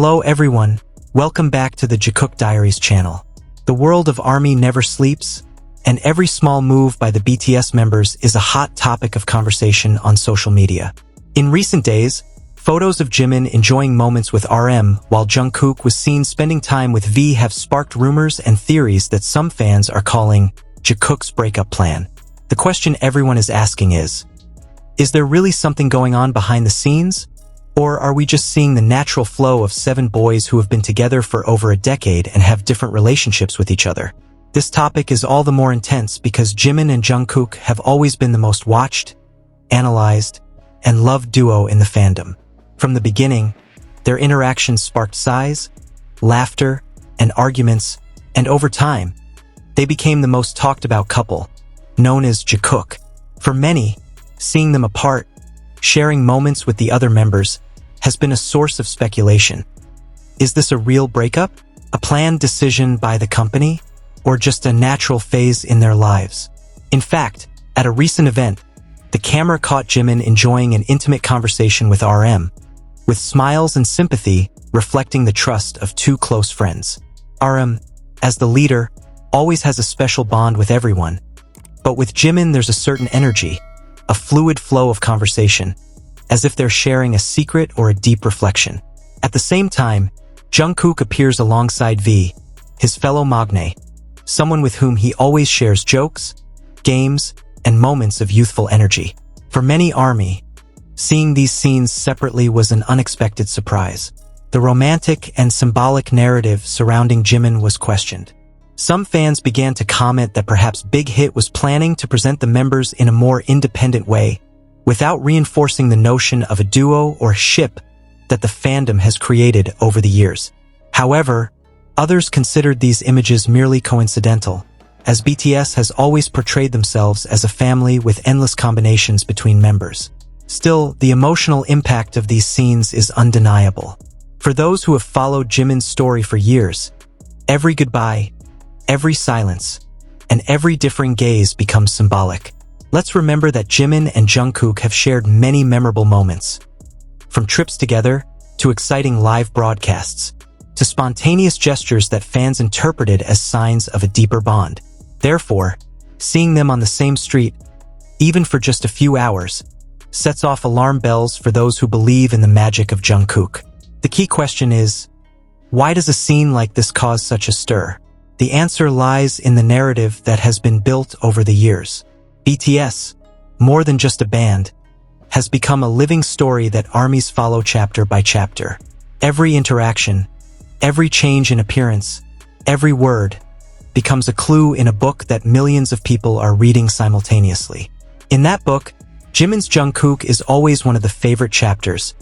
Hello everyone, welcome back to the Jikook Diaries channel. The world of ARMY never sleeps, and every small move by the BTS members is a hot topic of conversation on social media. In recent days, photos of Jimin enjoying moments with RM while Jungkook was seen spending time with V have sparked rumors and theories that some fans are calling Jikook's breakup plan. The question everyone is asking is there really something going on behind the scenes? Or are we just seeing the natural flow of 7 boys who have been together for over a decade and have different relationships with each other? This topic is all the more intense because Jimin and Jungkook have always been the most watched, analyzed, and loved duo in the fandom. From the beginning, their interactions sparked sighs, laughter, and arguments, and over time, they became the most talked about couple, known as Jikook. For many, seeing them apart, sharing moments with the other members, has been a source of speculation. Is this a real breakup? A planned decision by the company? Or just a natural phase in their lives? In fact, at a recent event, the camera caught Jimin enjoying an intimate conversation with RM, with smiles and sympathy reflecting the trust of 2 close friends. RM, as the leader, always has a special bond with everyone. But with Jimin there's a certain energy, a fluid flow of conversation, as if they're sharing a secret or a deep reflection. At the same time, Jungkook appears alongside V, his fellow magne, someone with whom he always shares jokes, games, and moments of youthful energy. For many ARMY, seeing these scenes separately was an unexpected surprise. The romantic and symbolic narrative surrounding Jimin was questioned. Some fans began to comment that perhaps Big Hit was planning to present the members in a more independent way, without reinforcing the notion of a duo or ship that the fandom has created over the years. However, others considered these images merely coincidental, as BTS has always portrayed themselves as a family with endless combinations between members. Still, the emotional impact of these scenes is undeniable. For those who have followed Jimin's story for years, every goodbye, every silence, and every differing gaze becomes symbolic. Let's remember that Jimin and Jungkook have shared many memorable moments. From trips together, to exciting live broadcasts, to spontaneous gestures that fans interpreted as signs of a deeper bond. Therefore, seeing them on the same street, even for just a few hours, sets off alarm bells for those who believe in the magic of Jungkook. The key question is, why does a scene like this cause such a stir? The answer lies in the narrative that has been built over the years. BTS, more than just a band, has become a living story that ARMYs follow chapter by chapter. Every interaction, every change in appearance, every word, becomes a clue in a book that millions of people are reading simultaneously. In that book, Jimin's Jungkook is always one of the favorite chapters,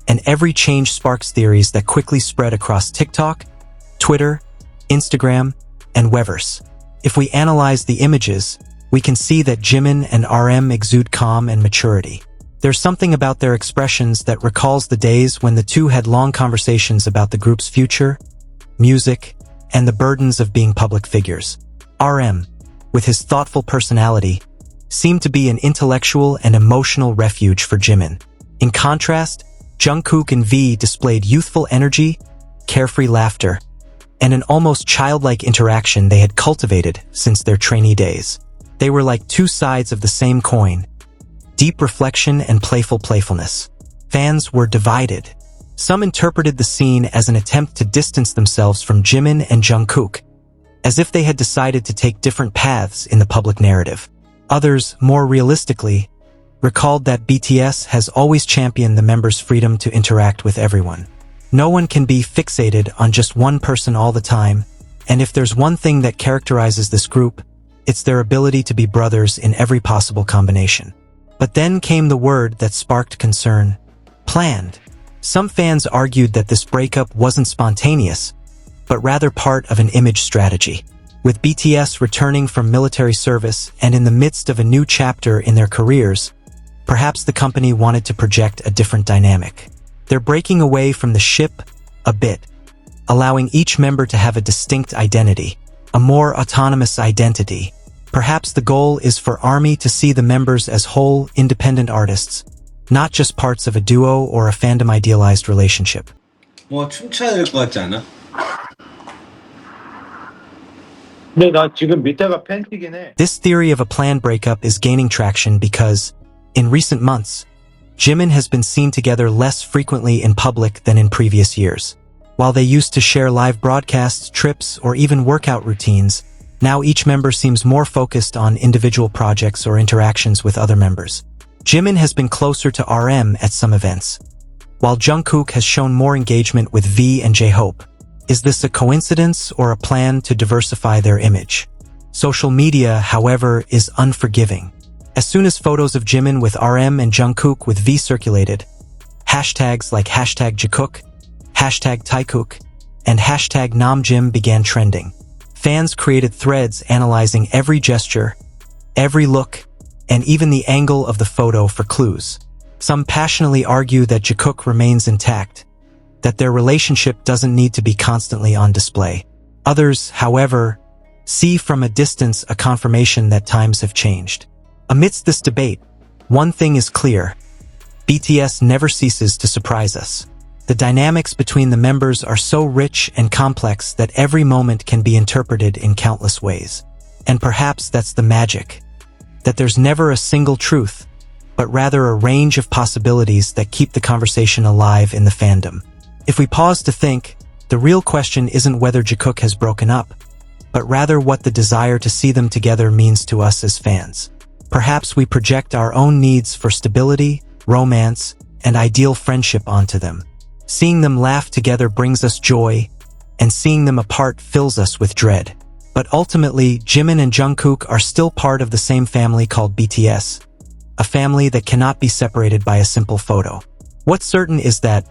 and every change sparks theories that quickly spread across TikTok, Twitter, Instagram, and Weverse. If we analyze the images, we can see that Jimin and RM exude calm and maturity. There's something about their expressions that recalls the days when the two had long conversations about the group's future, music, and the burdens of being public figures. RM, with his thoughtful personality, seemed to be an intellectual and emotional refuge for Jimin. In contrast, Jungkook and V displayed youthful energy, carefree laughter, and an almost childlike interaction they had cultivated since their trainee days. They were like 2 sides of the same coin, deep reflection and playfulness. Fans were divided. Some interpreted the scene as an attempt to distance themselves from Jimin and Jungkook, as if they had decided to take different paths in the public narrative. Others, more realistically, recalled that BTS has always championed the members' freedom to interact with everyone. No one can be fixated on just one person all the time, and if there's one thing that characterizes this group, it's their ability to be brothers in every possible combination. But then came the word that sparked concern: planned. Some fans argued that this breakup wasn't spontaneous, but rather part of an image strategy. With BTS returning from military service and in the midst of a new chapter in their careers, perhaps the company wanted to project a different dynamic. They're breaking away from the ship a bit, allowing each member to have a distinct identity, a more autonomous identity. Perhaps the goal is for ARMY to see the members as whole, independent artists, not just parts of a duo or a fandom-idealized relationship. 뭐 춤춰야 될 것 같지 않아? 근데 나 지금 밑에가 팬티긴 해. This theory of a planned breakup is gaining traction because, in recent months, Jimin has been seen together less frequently in public than in previous years. While they used to share live broadcasts, trips, or even workout routines, now each member seems more focused on individual projects or interactions with other members. Jimin has been closer to RM at some events, while Jungkook has shown more engagement with V and J-Hope. Is this a coincidence or a plan to diversify their image? Social media, however, is unforgiving. As soon as photos of Jimin with RM and Jungkook with V circulated, hashtags like hashtag Jikook, hashtag Taehyung, and hashtag Namjim began trending. Fans created threads analyzing every gesture, every look, and even the angle of the photo for clues. Some passionately argue that Jakook remains intact, that their relationship doesn't need to be constantly on display. Others, however, see from a distance a confirmation that times have changed. Amidst this debate, one thing is clear. BTS never ceases to surprise us. The dynamics between the members are so rich and complex that every moment can be interpreted in countless ways. And perhaps that's the magic, that there's never a single truth, but rather a range of possibilities that keep the conversation alive in the fandom. If we pause to think, the real question isn't whether Jikook has broken up, but rather what the desire to see them together means to us as fans. Perhaps we project our own needs for stability, romance, and ideal friendship onto them. Seeing them laugh together brings us joy, and seeing them apart fills us with dread. But ultimately, Jimin and Jungkook are still part of the same family called BTS, a family that cannot be separated by a simple photo. What's certain is that,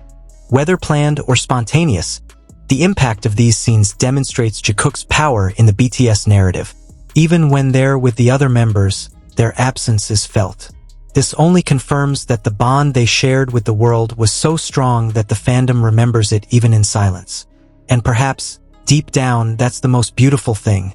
whether planned or spontaneous, the impact of these scenes demonstrates Jakook's power in the BTS narrative. Even when they're with the other members, their absence is felt. This only confirms that the bond they shared with the world was so strong that the fandom remembers it even in silence. And perhaps, deep down, that's the most beautiful thing,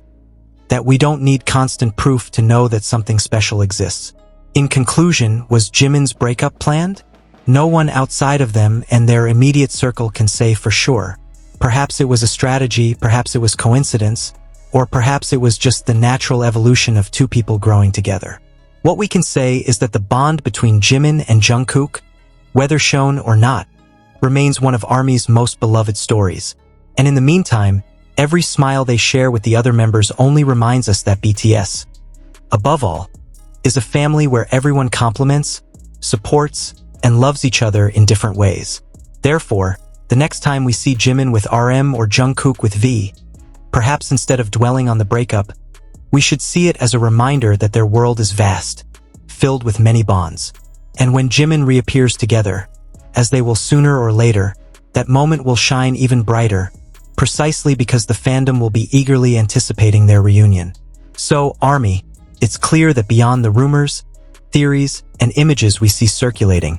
that we don't need constant proof to know that something special exists. In conclusion, was Jimin's breakup planned? No one outside of them and their immediate circle can say for sure. Perhaps it was a strategy, perhaps it was coincidence, or perhaps it was just the natural evolution of two people growing together. What we can say is that the bond between Jimin and Jungkook, whether shown or not, remains one of ARMY's most beloved stories. And in the meantime, every smile they share with the other members only reminds us that BTS, above all, is a family where everyone compliments, supports, and loves each other in different ways. Therefore, the next time we see Jimin with RM or Jungkook with V, perhaps instead of dwelling on the breakup, we should see it as a reminder that their world is vast, filled with many bonds. And when Jimin reappears together, as they will sooner or later, that moment will shine even brighter, precisely because the fandom will be eagerly anticipating their reunion. So, ARMY, it's clear that beyond the rumors, theories, and images we see circulating,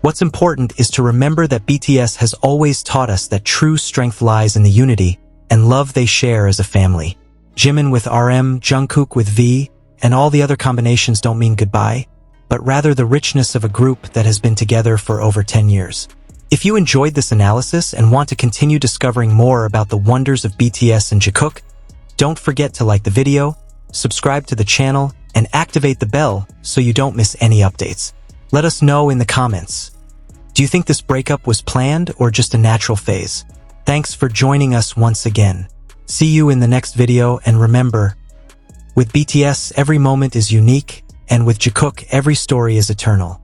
what's important is to remember that BTS has always taught us that true strength lies in the unity and love they share as a family. Jimin with RM, Jungkook with V, and all the other combinations don't mean goodbye, but rather the richness of a group that has been together for over 10 years. If you enjoyed this analysis and want to continue discovering more about the wonders of BTS and Jikook, don't forget to like the video, subscribe to the channel, and activate the bell so you don't miss any updates. Let us know in the comments. Do you think this breakup was planned or just a natural phase? Thanks for joining us once again. See you in the next video, and remember, with BTS every moment is unique, and with Jikook every story is eternal.